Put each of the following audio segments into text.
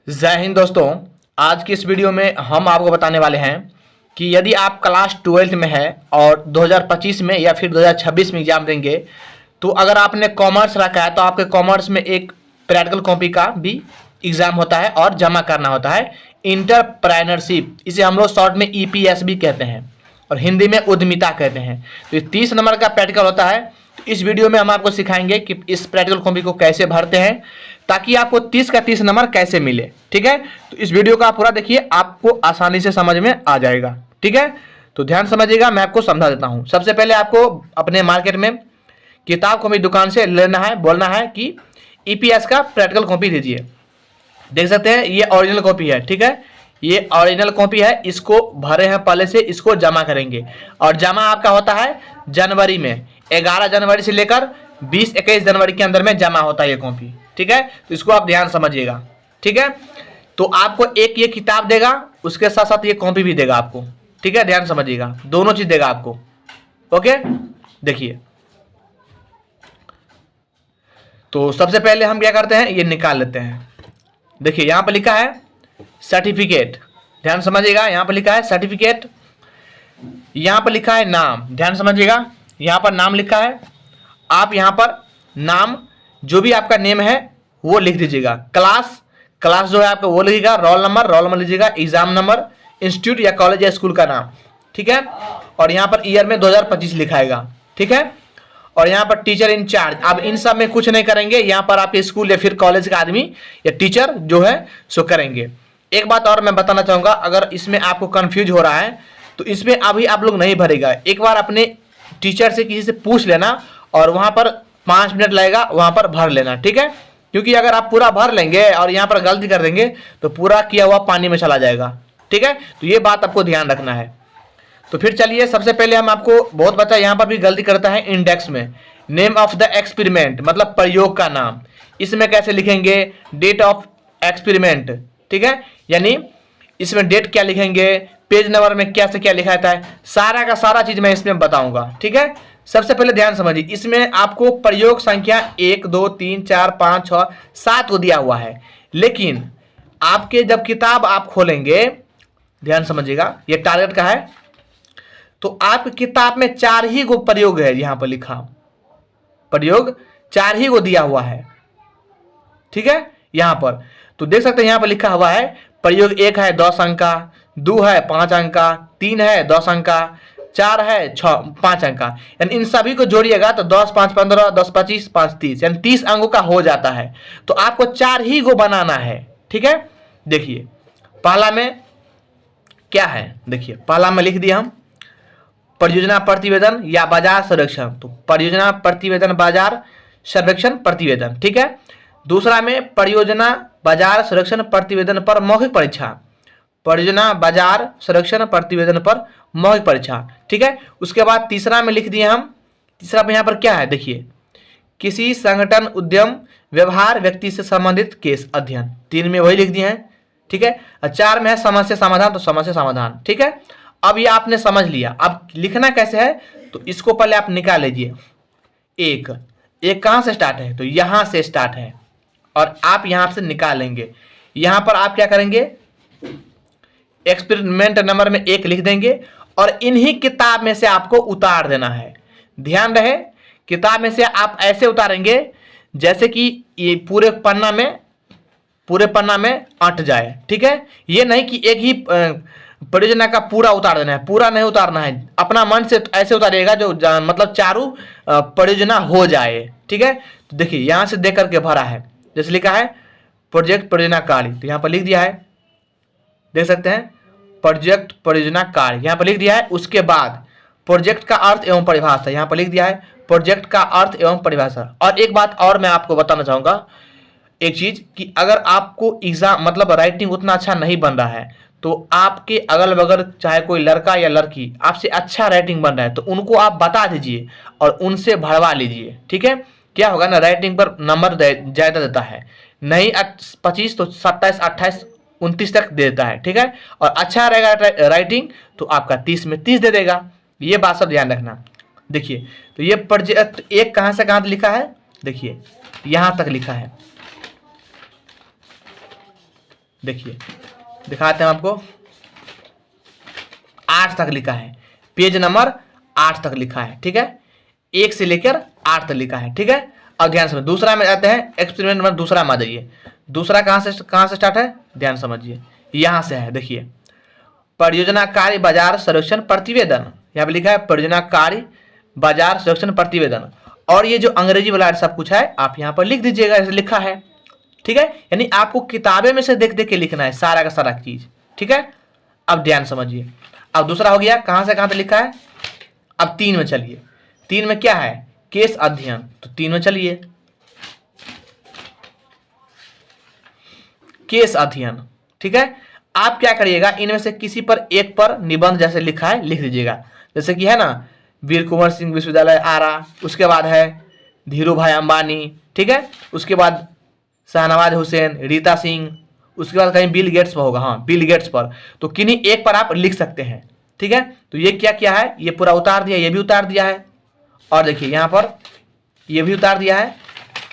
जय हिंद दोस्तों। आज की इस वीडियो में हम आपको बताने वाले हैं कि यदि आप क्लास 12th में है और 2025 में या फिर 2026 में एग्जाम देंगे तो अगर आपने कॉमर्स रखा है तो आपके कॉमर्स में एक प्रैक्टिकल कॉपी का भी एग्जाम होता है और जमा करना होता है, इंटरप्रेन्योरशिप। इसे हम लोग शॉर्ट में EPS भी कहते हैं और हिंदी में उद्यमिता कहते हैं। तो 30 नंबर का प्रैक्टिकल होता है। तो इस वीडियो में हम आपको सिखाएंगे कि इस प्रैक्टिकल कॉपी को कैसे भरते हैं ताकि आपको 30 का 30 नंबर कैसे मिले। ठीक है, तो इस वीडियो को आप पूरा देखिए, आपको आसानी से समझ में आ जाएगा। ठीक है, तो ध्यान समझिएगा, मैं आपको समझा देता हूं। सबसे पहले आपको अपने मार्केट में किताब कॉपी दुकान से लेना है, बोलना है कि EPS का प्रैक्टिकल कॉपी दीजिए। देख सकते हैं ये ओरिजिनल कॉपी है। ठीक है, ये ओरिजिनल कॉपी है, इसको भरे हैं पहले से, इसको जमा करेंगे और जमा आपका होता है जनवरी में। 11 जनवरी से लेकर 20-21 जनवरी के अंदर में जमा होता है ये कॉपी। ठीक है, तो इसको आप ध्यान समझिएगा। ठीक है, तो आपको एक ये किताब देगा, उसके साथ साथ ये कॉपी भी देगा आपको। ठीक है, ध्यान समझिएगा, दोनों चीज देगा आपको। ओके, देखिए, तो सबसे पहले हम क्या करते हैं, ये निकाल लेते हैं। देखिए यहां पर लिखा है सर्टिफिकेट, ध्यान समझिएगा, यहां पर लिखा है सर्टिफिकेट, यहां पर लिखा है नाम, ध्यान समझिएगा, यहां पर नाम लिखा है। आप यहां पर नाम जो भी आपका नेम है वो लिख दीजिएगा। क्लास जो है आपका वो लिखिएगा, रोल नंबर लीजिएगा, एग्जाम नंबर, इंस्टीट्यूट या कॉलेज या स्कूल का नाम। ठीक है, और यहाँ पर ईयर में 2025 लिखाएगा। ठीक है, और यहाँ पर टीचर इंचार्ज, अब इन सब में कुछ नहीं करेंगे, यहाँ पर आपके स्कूल या फिर कॉलेज का आदमी या टीचर जो है सो करेंगे। एक बात और मैं बताना चाहूंगा, अगर इसमें आपको कंफ्यूज हो रहा है तो इसमें अभी आप लोग नहीं भरेगा, एक बार अपने टीचर से किसी से पूछ लेना और वहां पर 5 मिनट लगेगा, वहां पर भर लेना। ठीक है, क्योंकि अगर आप पूरा भर लेंगे और यहाँ पर गलती कर देंगे तो पूरा किया हुआ पानी में चला जाएगा। ठीक है, तो ये बात आपको ध्यान रखना है। तो फिर चलिए, सबसे पहले हम आपको, बहुत बच्चा यहाँ पर भी गलती करता है इंडेक्स में, नेम ऑफ द एक्सपेरिमेंट मतलब प्रयोग का नाम, इसमें कैसे लिखेंगे, डेट ऑफ एक्सपेरिमेंट। ठीक है, यानी इसमें डेट क्या लिखेंगे, पेज नंबर में क्या से क्या लिखा जाता है, सारा का सारा चीज मैं इसमें बताऊंगा। ठीक है, सबसे पहले ध्यान समझिए, इसमें आपको प्रयोग संख्या 1 2 3 4 5 6 7 को दिया हुआ है, लेकिन आपके जब किताब आप खोलेंगे, ध्यान समझिएगा, ये टारगेट का है, तो आपकी किताब में 4 ही को प्रयोग है, यहां पर लिखा प्रयोग 4 ही को दिया हुआ है। ठीक है, यहां पर तो देख सकते हैं, यहां पर लिखा हुआ है प्रयोग 1 है 10 अंक का, 2 है 5 अंक का, 3 है 10 अंक का, 4 है 5 अंक का, यानी इन सभी को जोड़िएगा तो 10 5 15 10 25 5 30, यानी 30 अंकों का हो जाता है। तो आपको 4 ही को बनाना है। ठीक है, देखिए पहला में क्या है, देखिए पहला में लिख दिया हम परियोजना प्रतिवेदन या बाजार सर्वेक्षण, तो परियोजना प्रतिवेदन बाजार सर्वेक्षण प्रतिवेदन। ठीक है, दूसरा में परियोजना बाजार सर्वेक्षण प्रतिवेदन पर मौखिक परीक्षा, परियोजना बाजार सर्वेक्षण प्रतिवेदन पर मौखिक परीक्षा। ठीक है, उसके बाद तीसरा में लिख दिए हम, तीसरा में यहाँ पर क्या है, देखिए किसी संगठन उद्यम व्यवहार व्यक्ति से संबंधित केस अध्ययन, 3 में वही लिख दिए हैं। ठीक है, 4 में है समस्या समाधान, तो समस्या समाधान। ठीक है, अब ये आपने समझ लिया, अब लिखना कैसे है, तो इसको पहले आप निकाल लीजिए। एक कहां से स्टार्ट है, तो यहां से स्टार्ट है और आप यहां से निकालेंगे। यहां पर आप क्या करेंगे, एक्सपेरिमेंट नंबर में 1 लिख देंगे और इन्हीं किताब में से आपको उतार देना है। ध्यान रहे, किताब में से आप ऐसे उतारेंगे जैसे कि ये पूरे पन्ना में अट जाए। ठीक है, ये नहीं कि एक ही परियोजना का पूरा उतार देना है, पूरा नहीं उतारना है, अपना मन से ऐसे उतारिएगा जो मतलब चारों परियोजना हो जाए। ठीक है, तो देखिए यहां से देख करके भरा है, जैसे लिखा है प्रोजेक्ट परियोजना कार्य, तो यहां पर लिख दिया है, देख सकते हैं प्रोजेक्ट परियोजना कार्य यहां पर लिख दिया है। उसके बाद प्रोजेक्ट का अर्थ एवं परिभाषा, यहां पर लिख दिया है प्रोजेक्ट का अर्थ एवं परिभाषा। और एक बात और मैं आपको बताना चाहूंगा, एक चीज कि अगर आपको एग्जाम मतलब राइटिंग उतना अच्छा नहीं बन रहा है तो आपके अगल बगल चाहे कोई लड़का या लड़की आपसे अच्छा राइटिंग बन रहा है तो उनको आप बता दीजिए और उनसे भरवा लीजिए। ठीक है, क्या होगा ना, राइटिंग पर नंबर ज्यादा देता है, नहीं 25 तो 27 28 29 तक दे देता है। ठीक है, और अच्छा रहेगा राइटिंग तो आपका 30 में 30 दे देगा। ये बात सब ध्यान रखना। देखिए, तो ये प्रोजेक्ट 1 कहां से कहां लिखा है, देखिए यहां तक लिखा है। देखिए दिखाते हैं आपको, 8 तक लिखा है, पेज नंबर 8 तक लिखा है, ठीक है, 1 से लेकर 8 तक लिखा है, ठीक है। अब ध्यान समझ, दूसरा में आते हैं, एक्सपेरिमेंट नंबर दूसरा में आ जाइए। दूसरा कहाँ से स्टार्ट है, ध्यान समझिए, यहाँ से है। देखिए परियोजना कार्य बाजार सर्वेक्षण प्रतिवेदन, यहाँ पे लिखा है परियोजना कार्य बाजार सर्वेक्षण प्रतिवेदन, और ये जो अंग्रेजी वाला सब कुछ है आप यहाँ पर लिख दीजिएगा, ऐसे लिखा है, ठीक है। यानी आपको किताबें में से देख देख के लिखना है सारा का सारा चीज, ठीक है। अब ध्यान समझिए, अब दूसरा हो गया, कहाँ से कहाँ तक लिखा है। अब 3 में चलिए, 3 में क्या है, केस अध्ययन, तो 3 में चलिए, केस अध्ययन, ठीक है। आप क्या करिएगा, इनमें से किसी पर एक पर निबंध जैसे लिखा है लिख दीजिएगा, जैसे कि है ना वीर कुंवर सिंह विश्वविद्यालय आरा, उसके बाद है धीरू भाई अंबानी, ठीक है, उसके बाद शाहनवाज हुसैन, रीता सिंह, उसके बाद कहीं बिल गेट्स पर होगा, हाँ बिल गेट्स पर, तो किन्हीं एक पर आप लिख सकते हैं, ठीक है। तो ये क्या किया है, ये पूरा उतार दिया, ये भी उतार दिया है, और देखिए यहाँ पर ये भी उतार दिया है,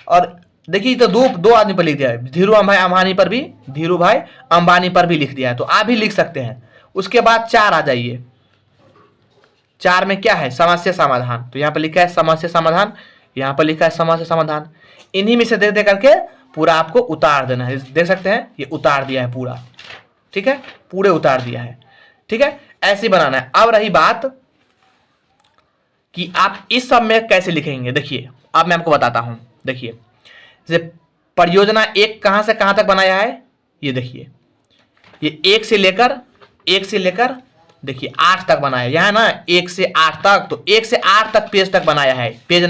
और देखिए तो दो आदमी पर लिख दिया है, धीरू भाई अंबानी पर भी, धीरू भाई अंबानी पर भी लिख दिया है, तो आप भी लिख सकते हैं। उसके बाद 4 आ जाइए, 4 में क्या है, समस्या समाधान, तो यहाँ पर लिखा है समस्या समाधान, यहाँ पर लिखा है समस्या समाधान, इन्हीं में से देख देख करके पूरा आपको उतार देना है, देख सकते हैं ये उतार दिया है पूरा, ठीक है, पूरे उतार दिया है, ठीक है, ऐसे ही बनाना है। अब रही बात कि आप इस सब में कैसे लिखेंगे, देखिए अब मैं आपको बताता हूं। देखिए जैसे परियोजना 1 कहां से कहां तक बनाया है, ये देखिए, ये 1 से लेकर देखिए 8 तक बनाया, यहाँ ना 1 से 8 तक, तो 1 से 8 तक पेज तक बनाया है, पेज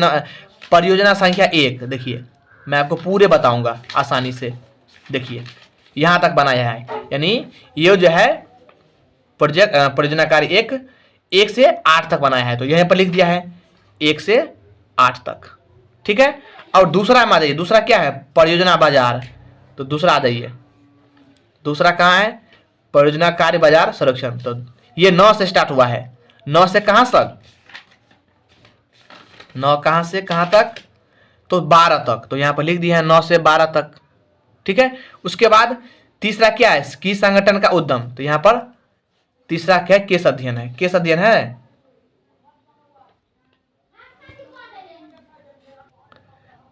परियोजना संख्या 1। देखिए मैं आपको पूरे बताऊंगा आसानी से, देखिए यहाँ तक बनाया है, यानी ये जो है परियोजना कार्य 1 से 8 तक बनाया है, तो यहाँ पर लिख दिया है 1 से 8 तक, ठीक है। और दूसरा में आ जाइए, दूसरा क्या है, परियोजना बाजार, तो दूसरा आ जाइए, दूसरा कहाँ है, परियोजना कार्य बाजार संरक्षण, तो ये 9 से स्टार्ट हुआ है, 9 से कहाँ तक, 9 कहाँ से कहाँ तक, तो 12 तक, तो यहाँ पर लिख दिया है 9 से 12 तक, ठीक है। उसके बाद तीसरा क्या है, किस संगठन का उद्यम, तो यहाँ पर तीसरा क्या है, केस अध्ययन है, केस अध्ययन है,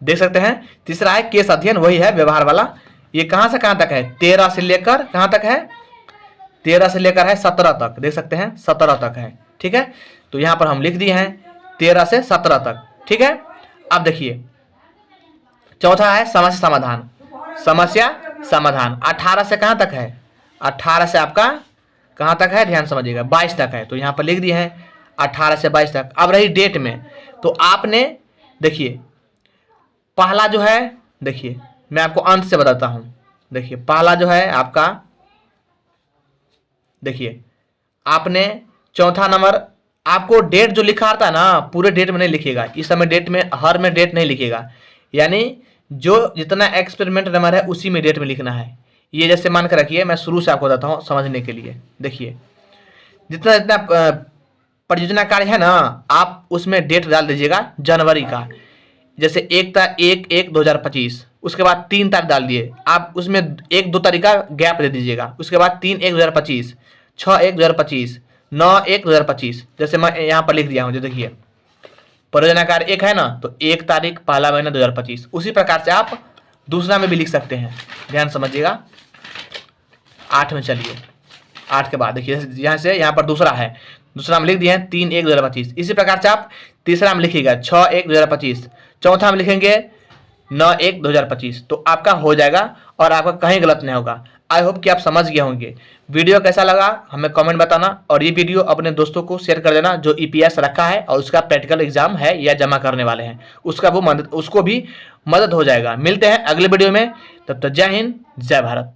देख सकते हैं तीसरा है केस अध्ययन, वही है व्यवहार वाला। ये कहां से कहां तक है, 13 से लेकर कहां तक है, 13 से लेकर है 17 तक, देख सकते हैं 17 तक है, ठीक है। तो यहां पर हम लिख दिए हैं 13 से 17 तक, ठीक है। अब देखिए चौथा है समस्या समाधान, समस्या समाधान 18 से कहां तक है, 18 से आपका कहां तक है, ध्यान समझिएगा 22 तक है, तो यहां पर लिख दिए हैं 18 से 22 तक। अब रही डेट में, तो आपने देखिए पहला जो है, देखिए मैं आपको अंत से बताता हूं, देखिए पहला जो है आपका, देखिए आपने चौथा नंबर, आपको डेट जो लिखा आता है ना पूरे डेट में नहीं लिखिएगा, इस समय डेट में हर में डेट नहीं लिखिएगा, यानी जो जितना एक्सपेरिमेंट नंबर है उसी में डेट में लिखना है। ये जैसे मान कर रखिए, मैं शुरू से आपको बताता हूँ समझने के लिए। देखिए जितना जितना परियोजना कार्य है ना, आप उसमें डेट डाल दीजिएगा जनवरी का, जैसे 1/1/2025, उसके बाद 3 तारीख डाल दिए आप, उसमें 1-2 तारीख का गैप दे दीजिएगा, उसके बाद 3/1/2025, 6/1/2025, 9/1/2025, जैसे मैं यहाँ पर लिख दिया हूँ। जो देखिए परियोजना कार्य 1 है ना, तो 1 तारीख पहला महीना 2025, उसी प्रकार से आप दूसरा में भी लिख सकते हैं, ध्यान समझिएगा। 8 में चलिए, 8 के बाद देखिए यहाँ से यहाँ पर दूसरा है, दूसरा में लिख दिए हैं 3/1/2025, इसी प्रकार से आप तीसरा में लिखिएगा 6/1/2025, चौथा में लिखेंगे 9/1/2025, तो आपका हो जाएगा और आपका कहीं गलत नहीं होगा। आई होप कि आप समझ गए होंगे। वीडियो कैसा लगा हमें कमेंट बताना, और ये वीडियो अपने दोस्तों को शेयर कर देना जो ईपीएस रखा है और उसका प्रैक्टिकल एग्जाम है या जमा करने वाले हैं, उसको भी मदद हो जाएगा। मिलते हैं अगले वीडियो में, तब तक जय हिंद जय भारत।